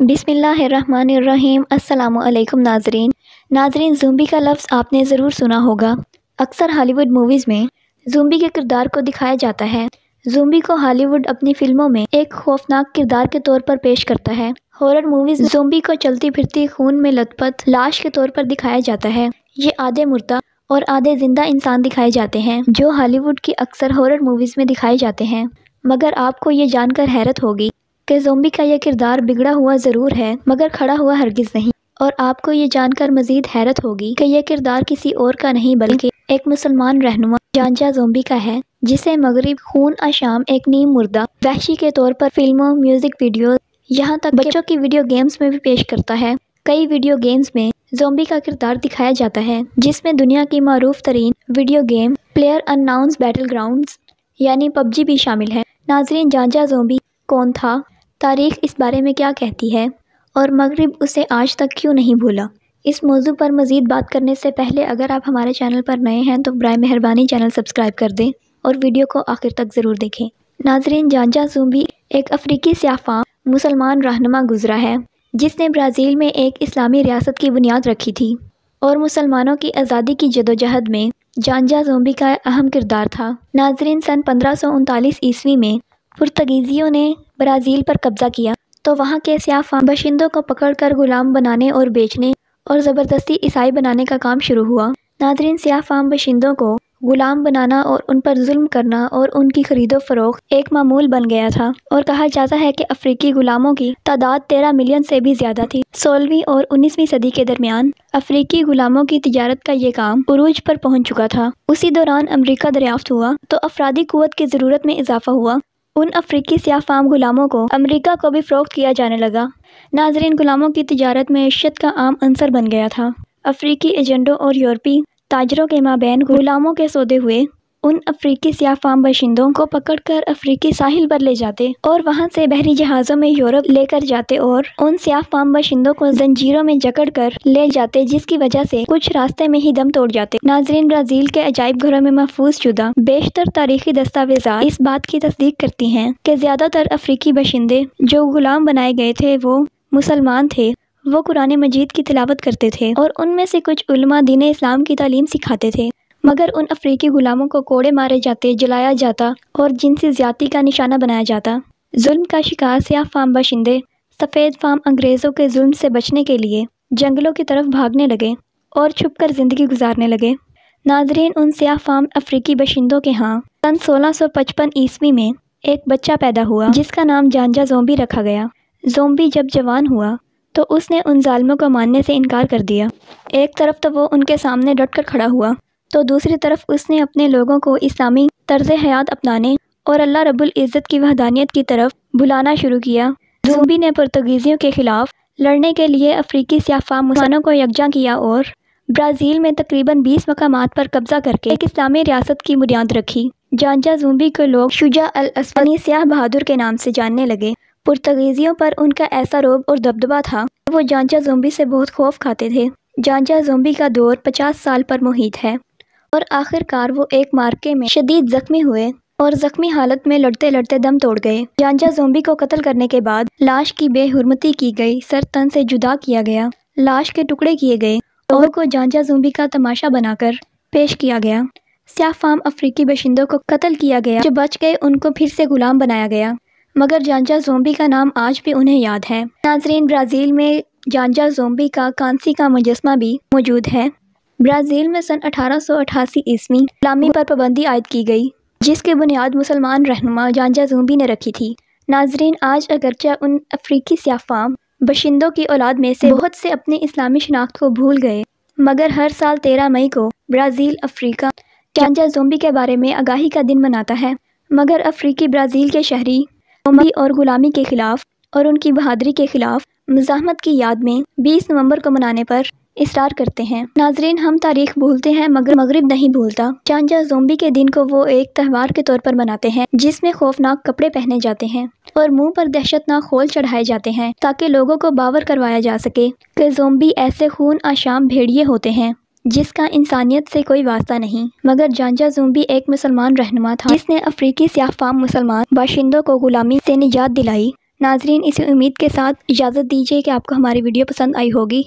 بسم اللہ الرحمن الرحیم۔ السلام علیکم ناظرین، زومبی کا لفظ آپ نے ضرور سنا ہوگا۔ اکثر ہالی ووڈ موویز میں زومبی کے کردار کو دکھایا جاتا ہے۔ زومبی کو ہالی ووڈ اپنی فلموں میں ایک خوفناک کردار کے طور پر پیش کرتا ہے۔ ہارر موویز زومبی کو چلتی پھرتی خون میں لت پت لاش کے طور پر دکھایا جاتا ہے۔ یہ آدھے مردہ اور آدھے زندہ انسان دکھائے جاتے ہیں جو ہالی ووڈ کی اکثر ہارر موویز میں دکھائے جاتے ہیں۔ مگر آپ کو یہ جان کر حیرت ہوگی کہ زومبی کا یہ کردار بگڑا ہوا ضرور ہے مگر کھڑا ہوا ہرگز نہیں، اور آپ کو یہ جان کر مزید حیرت ہوگی کہ یہ کردار کسی اور کا نہیں بلکہ ایک مسلمان رہنما جانجا زومبی کا ہے، جسے مغرب خون آشام ایک نیم مردہ وحشی کے طور پر فلموں، میوزک ویڈیوز، یہاں تک بچوں کی ویڈیو گیمز میں بھی پیش کرتا ہے۔ کئی ویڈیو گیمز میں زومبی کا کردار دکھایا جاتا ہے جس میں دنیا کی معروف ترین video game player announce Battlegrounds یعنی PUBG بھی شامل ہے۔ ناظرین، جانجا زومبی کون تھا؟ تاریخ اس بارے میں کیا کہتی ہے اور مغرب اسے آج تک کیوں نہیں بھولا؟ اس موضوع پر مزید بات کرنے سے پہلے اگر آپ ہمارے چینل پر نئے ہیں تو برائے مہربانی چینل سبسکرائب کر دیں اور ویڈیو کو آخر تک ضرور دیکھیں۔ ناظرین، جانجا زومبی ایک افریقی سیاہ فام مسلمان رہنما گزرا ہے جس نے برازیل میں ایک اسلامی ریاست کی بنیاد رکھی تھی اور مسلمانوں کی آزادی کی جدوجہد میں جانجا زومبی کا اہم کردار تھا۔ ناظرین، سن 1539 عیسوی میں پرتگیزیوں نے برازیل پر قبضہ کیا تو وہاں کے سیاہ فام باشندوں کو پکڑ کر غلام بنانے اور بیچنے اور زبردستی عیسائی بنانے کا کام شروع ہوا۔ ناظرین، سیاہ فام باشندوں کو غلام بنانا اور ان پر ظلم کرنا اور ان کی خرید و فروخت ایک معمول بن گیا تھا، اور کہا جاتا ہے کہ افریقی غلاموں کی تعداد 13 ملین سے بھی زیادہ تھی۔ 16ویں اور 19ویں صدی کے درمیان افریقی غلاموں کی تجارت کا یہ کام عروج پر پہنچ چکا تھا۔ اسی دوران امریکہ دریافت ہوا تو افرادی قوت کی ضرورت میں اضافہ ہوا۔ ان افریقی سیاہ فام غلاموں کو امریکہ کو بھی فروخت کیا جانے لگا۔ ناظرین، غلاموں کی تجارت معیشت کا عام عنصر بن گیا تھا۔ افریقی ایجنٹوں اور یورپی تاجروں کے مابین غلاموں کے سودے ہوئے۔ ان افریقی سیاہ فام باشندوں کو پکڑ کر افریقی ساحل پر لے جاتے اور وہاں سے بحری جہازوں میں یورپ لے کر جاتے اور ان سیاہ فام باشندوں کو زنجیروں میں جکڑ کر لے جاتے، جس کی وجہ سے کچھ راستے میں ہی دم توڑ جاتے۔ ناظرین، برازیل کے عجائب گھروں میں محفوظ شدہ بیشتر تاریخی دستاویزات اس بات کی تصدیق کرتی ہیں کہ زیادہ تر افریقی باشندے جو غلام بنائے گئے تھے وہ مسلمان تھے۔ وہ قرآن مجید کی تلاوت کرتے تھے اور ان میں سے کچھ علماء دین اسلام کی تعلیم سکھاتے تھے، مگر ان افریقی غلاموں کو کوڑے مارے جاتے، جلایا جاتا اور جنسی زیادتی کا نشانہ بنایا جاتا۔ ظلم کا شکار سیاہ فام باشندے سفید فام انگریزوں کے ظلم سے بچنے کے لیے جنگلوں کی طرف بھاگنے لگے اور چھپ کر زندگی گزارنے لگے۔ ناظرین، ان سیاہ فام افریقی باشندوں کے ہاں سن 1655 عیسوی میں ایک بچہ پیدا ہوا جس کا نام جانجا زومبی رکھا گیا۔ زومبی جب جوان ہوا تو اس نے ان ظالموں کو ماننے سے انکار کر دیا۔ ایک طرف تو وہ ان کے سامنے ڈٹ کر کھڑا ہوا تو دوسری طرف اس نے اپنے لوگوں کو اسلامی طرز حیات اپنانے اور اللہ رب العزت کی وحدانیت کی طرف بلانا شروع کیا۔ زومبی نے پرتگیزیوں کے خلاف لڑنے کے لیے افریقی سیاہ فام مسلمانوں کو یکجا کیا اور برازیل میں تقریباً 20 مقامات پر قبضہ کر کے ایک اسلامی ریاست کی بنیاد رکھی۔ جانجا زومبی کو لوگ شجاع الاسود یعنی سیاہ بہادر کے نام سے جاننے لگے۔ پرتگیزیوں پر ان کا ایسا رعب اور دبدبہ تھا کہ وہ جانجا زومبی سے بہت خوف کھاتے تھے۔ جانجا زومبی کا دور 50 سال پر محیط ہے اور آخر کار وہ ایک معرکے میں شدید زخمی ہوئے اور زخمی حالت میں لڑتے لڑتے دم توڑ گئے۔ جانجا زومبی کو قتل کرنے کے بعد لاش کی بے حرمتی کی گئی، سر تن سے جدا کیا گیا، لاش کے ٹکڑے کیے گئے، لوگوں کو جانجا زومبی کا تماشا بنا کر پیش کیا گیا۔ سیاہ فام افریقی باشندوں کو قتل کیا گیا، جو بچ گئے ان کو پھر سے غلام بنایا گیا، مگر جانجا زومبی کا نام آج بھی انہیں یاد ہے۔ ناظرین، برازیل میں جانجا زومبی کا کانسی کا مجسمہ بھی موجود ہے۔ برازیل میں سن 1888 عیسوی غلامی پر پابندی عائد کی گئی جس کی بنیاد مسلمان رہنما جانجا زومبی نے رکھی تھی۔ ناظرین، آج اگرچہ ان افریقی سیاہ فام باشندوں کی اولاد میں سے بہت سے اپنی اسلامی شناخت کو بھول گئے، مگر ہر سال 13 مئی کو برازیل افریقہ جانجا زومبی کے بارے میں آگاہی کا دن مناتا ہے، مگر افریقی برازیل کے شہری زومبی اور غلامی کے خلاف اور ان کی بہادری کے خلاف مزاحمت کی یاد میں 20 نومبر کو منانے پر اصرار کرتے ہیں۔ ناظرین، ہم تاریخ بھولتے ہیں مگر مغرب نہیں بھولتا۔ جانجا زومبی کے دن کو وہ ایک تہوار کے طور پر مناتے ہیں جس میں خوفناک کپڑے پہنے جاتے ہیں اور منہ پر دہشتناک خول چڑھائے جاتے ہیں تاکہ لوگوں کو باور کروایا جا سکے کہ زومبی ایسے خون آشام بھیڑیے ہوتے ہیں جس کا انسانیت سے کوئی واسطہ نہیں، مگر جانجا زومبی ایک مسلمان رہنما تھا جس نے افریقی سیاہ فام مسلمان باشندوں کو غلامی سے نجات دلائی۔ ناظرین، اسی امید کے ساتھ اجازت دیجیے کہ آپ کو ہماری ویڈیو پسند آئی ہوگی۔